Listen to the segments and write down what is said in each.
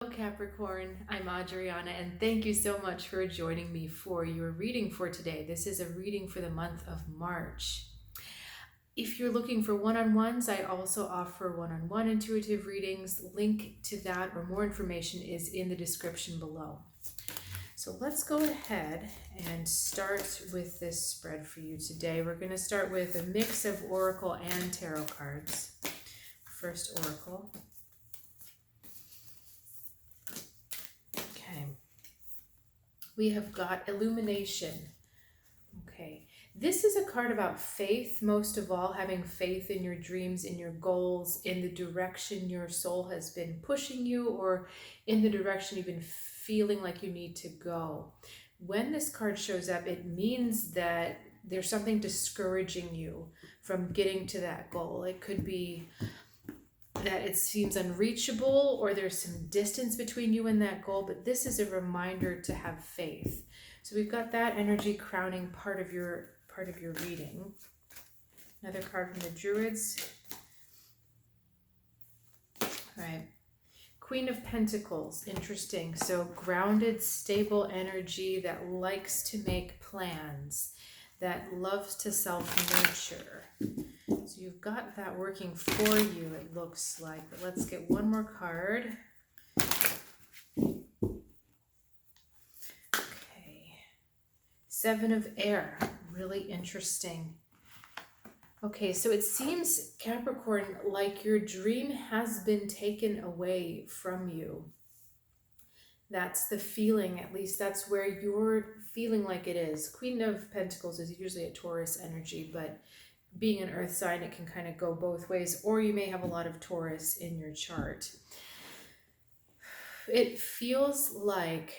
Hello, Capricorn. I'm Adriana, and thank you so much for joining me for your reading for today. This is a reading for the month of March. If you're looking for one-on-ones, I also offer one-on-one intuitive readings. Link to that or more information is in the description below. So let's go ahead and start with this spread for you today. We're going to start with a mix of oracle and tarot cards. First oracle. Okay. We have got illumination. Okay. This is a card about faith, most of all, having faith in your dreams, in your goals, in the direction your soul has been pushing you, or in the direction you've been feeling like you need to go. When this card shows up, it means that there's something discouraging you from getting to that goal. It could be that it seems unreachable or there's some distance between you and that goal, but this is a reminder to have faith. So we've got that energy crowning part of your reading. Another card from the Druids. All right. Queen of Pentacles, interesting. So grounded, stable energy that likes to make plans, that loves to self-nurture. So you've got that working for you, it looks like. But let's get one more card. Okay. Seven of Air, really interesting. Okay, so it seems, Capricorn, like your dream has been taken away from you. That's the feeling, at least that's where you're feeling like it is. Queen of Pentacles is usually a Taurus energy, but being an earth sign, it can kind of go both ways, or you may have a lot of Taurus in your chart. It feels like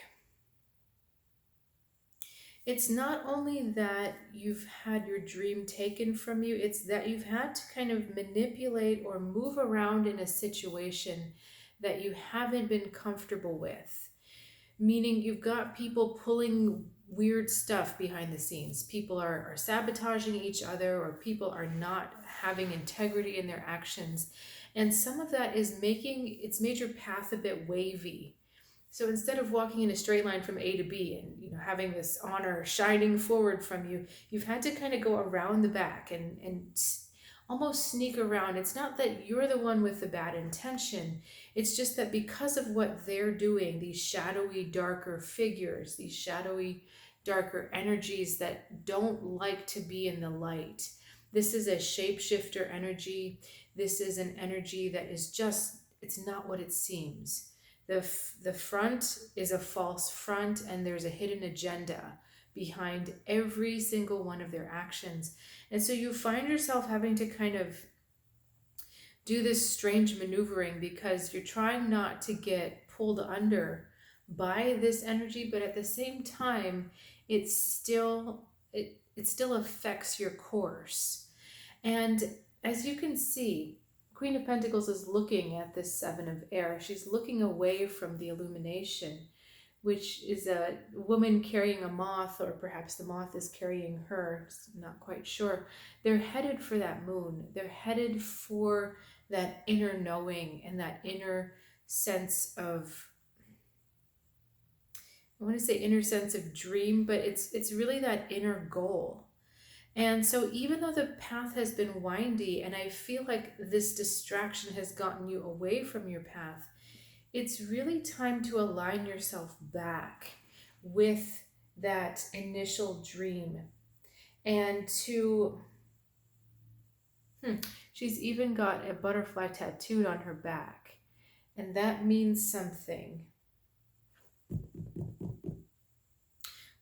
it's not only that you've had your dream taken from you, it's that you've had to kind of manipulate or move around in a situation that you haven't been comfortable with. Meaning you've got people pulling weird stuff behind the scenes. People are sabotaging each other, or people are not having integrity in their actions. And some of that is making its major path a bit wavy. So instead of walking in a straight line from A to B and having this honor shining forward from you, you've had to kind of go around the back and almost sneak around. It's not that you're the one with the bad intention. It's just that because of what they're doing, these shadowy, darker figures, these shadowy, darker energies that don't like to be in the light. This is a shapeshifter energy. This is an energy that is just, it's not what it seems. The front is a false front, and there's a hidden agenda behind every single one of their actions. And so you find yourself having to kind of do this strange maneuvering because you're trying not to get pulled under by this energy, but at the same time, it still affects your course. And as you can see, Queen of Pentacles is looking at this Seven of Air. She's looking away from the illumination, which is a woman carrying a moth, or perhaps the moth is carrying her, not quite sure. They're headed for that moon. They're headed for that inner knowing and that inner sense of, I want to say inner sense of dream, but it's really that inner goal. And so even though the path has been windy and I feel like this distraction has gotten you away from your path, it's really time to align yourself back with that initial dream. And she's even got a butterfly tattooed on her back. And that means something.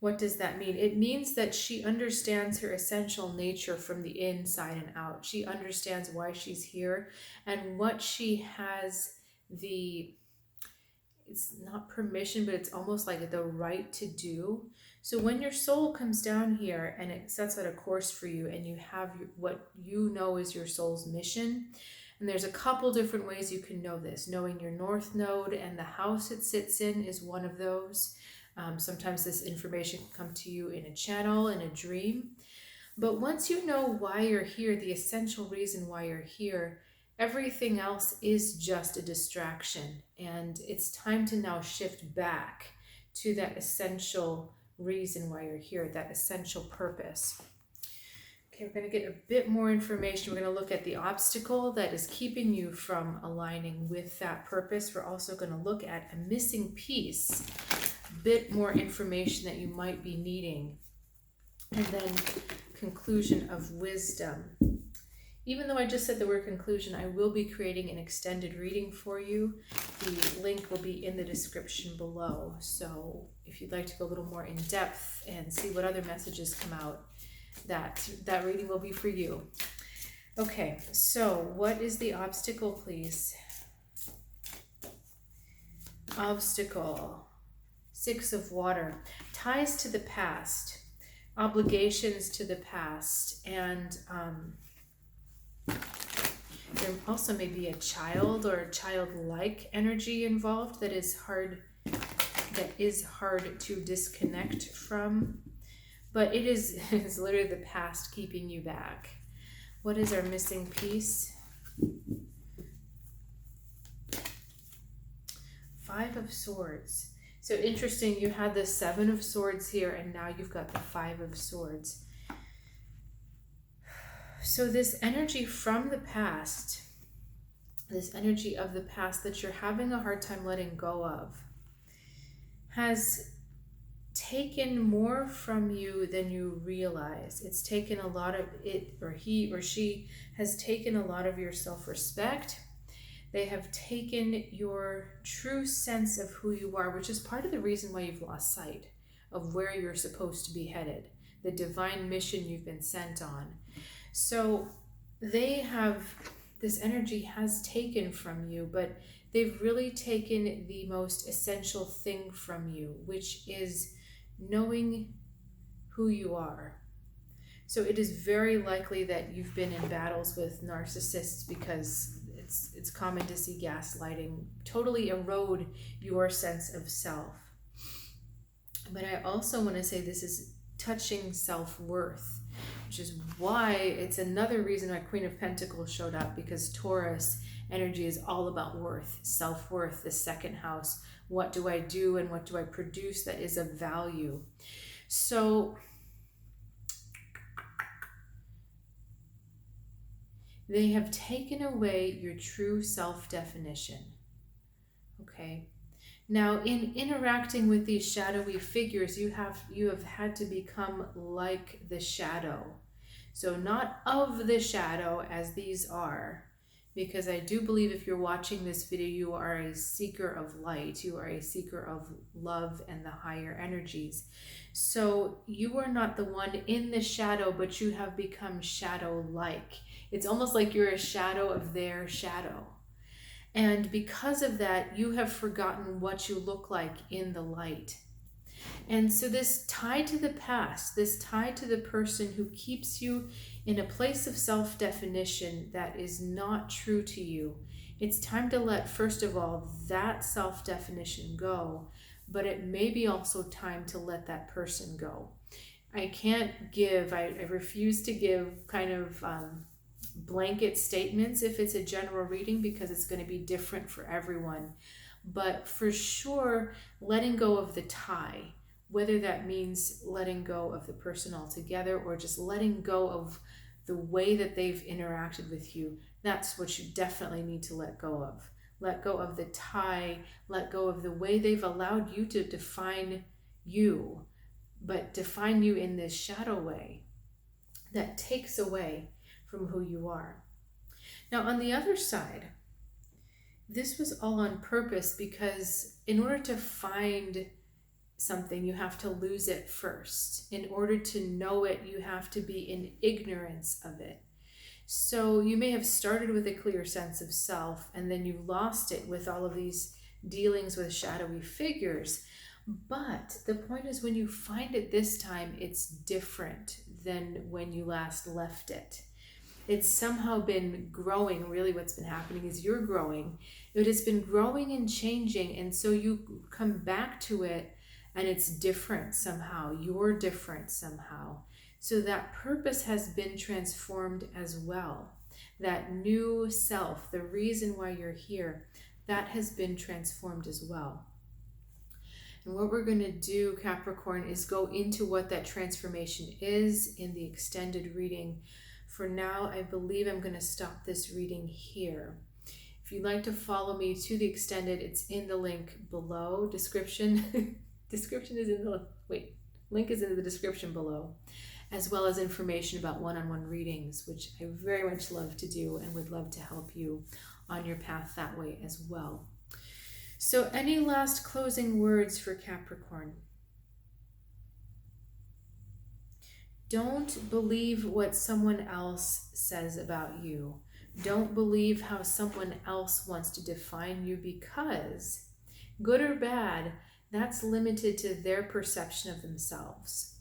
What does that mean? It means that she understands her essential nature from the inside and out. She understands why she's here and what she has it's not permission, but it's almost like the right to do. So when your soul comes down here and it sets out a course for you, and you have what you know is your soul's mission, and there's a couple different ways you can know this. Knowing your north node and the house it sits in is one of those. Sometimes this information can come to you in a channel, in a dream. But once you know why you're here, the essential reason why you're here, Everything else is just a distraction, and it's time to now shift back to that essential reason why you're here, that essential purpose. Okay, we're going to get a bit more information. We're going to look at the obstacle that is keeping you from aligning with that purpose. We're also going to look at a missing piece, a bit more information that you might be needing, and then conclusion of wisdom. Even though I just said the word conclusion, I will be creating an extended reading for you. The link will be in the description below. So if you'd like to go a little more in depth and see what other messages come out, that reading will be for you. Okay, so what is the obstacle, please? Obstacle. 6 of Water. Ties to the past. Obligations to the past. And there also may be a child or a childlike energy involved that is hard to disconnect from. But it's literally the past keeping you back. What is our missing piece? 5 of Swords. So interesting, you had the 7 of Swords here, and now you've got the 5 of Swords. So this energy from the past, this energy of the past that you're having a hard time letting go of, has taken more from you than you realize. It's taken a lot of it, or he or she has taken a lot of your self-respect. They have taken your true sense of who you are, which is part of the reason why you've lost sight of where you're supposed to be headed, the divine mission you've been sent on. So this energy has taken from you, but they've really taken the most essential thing from you, which is knowing who you are. So it is very likely that you've been in battles with narcissists, because it's common to see gaslighting totally erode your sense of self. But I also want to say this is touching self-worth, which is why it's another reason why Queen of Pentacles showed up, because Taurus energy is all about worth, self-worth, the second house. What do I do and what do I produce that is of value? So they have taken away your true self-definition. Okay. Now, in interacting with these shadowy figures, you have had to become like the shadow. So not of the shadow as these are, because I do believe if you're watching this video, you are a seeker of light. You are a seeker of love and the higher energies. So you are not the one in the shadow, but you have become shadow-like. It's almost like you're a shadow of their shadow. And because of that, you have forgotten what you look like in the light. And so this tie to the past, this tie to the person who keeps you in a place of self-definition that is not true to you, it's time to let, first of all, that self-definition go, but it may be also time to let that person go. I refuse to give kind of blanket statements if it's a general reading, because it's going to be different for everyone. But for sure, letting go of the tie, whether that means letting go of the person altogether or just letting go of the way that they've interacted with you, that's what you definitely need to let go of. Let go of the tie, let go of the way they've allowed you to define you, but define you in this shadow way that takes away from who you are. Now, on the other side, this was all on purpose, because in order to find something, you have to lose it first. In order to know it, you have to be in ignorance of it. So you may have started with a clear sense of self, and then you lost it with all of these dealings with shadowy figures. But the point is, when you find it this time, it's different than when you last left it. It's somehow been growing. Really what's been happening is you're growing. It has been growing and changing, and so you come back to it and it's different somehow. You're different somehow. So that purpose has been transformed as well. that new self, the reason why you're here, that has been transformed as well. And what we're going to do, Capricorn, is go into what that transformation is in the extended reading. For now, I believe I'm going to stop this reading here. If you'd like to follow me to the extended, it's in the link below. Description is in the, link is in the description below, as well as information about one-on-one readings, which I very much love to do and would love to help you on your path that way as well. So any last closing words for Capricorn? Don't believe what someone else says about you. Don't believe how someone else wants to define you, because good or bad, that's limited to their perception of themselves.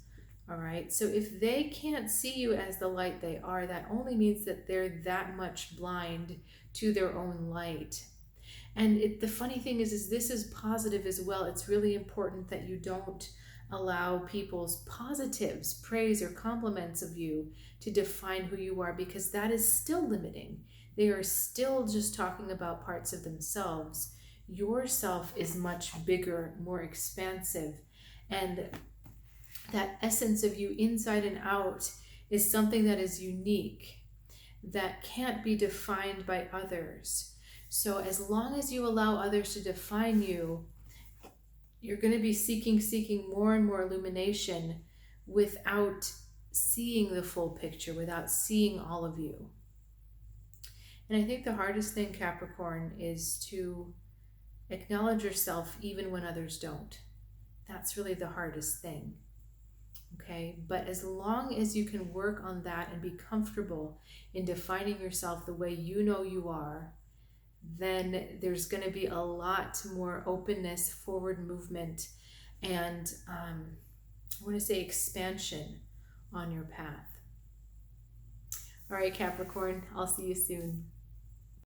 All right. So if they can't see you as the light they are, that only means that they're that much blind to their own light. And the funny thing is this is positive as well. It's really important that you don't allow people's positives, praise, or compliments of you to define who you are, because that is still limiting. They are still just talking about parts of themselves. Yourself is much bigger, more expansive, and that essence of you inside and out is something that is unique, that can't be defined by others. So as long as you allow others to define you, you're going to be seeking more and more illumination without seeing the full picture, without seeing all of you. And I think the hardest thing, Capricorn, is to acknowledge yourself even when others don't. That's really the hardest thing. Okay, but as long as you can work on that and be comfortable in defining yourself the way you know you are, then there's going to be a lot more openness, forward movement, and I want to say expansion on your path. All right, Capricorn, I'll see you soon.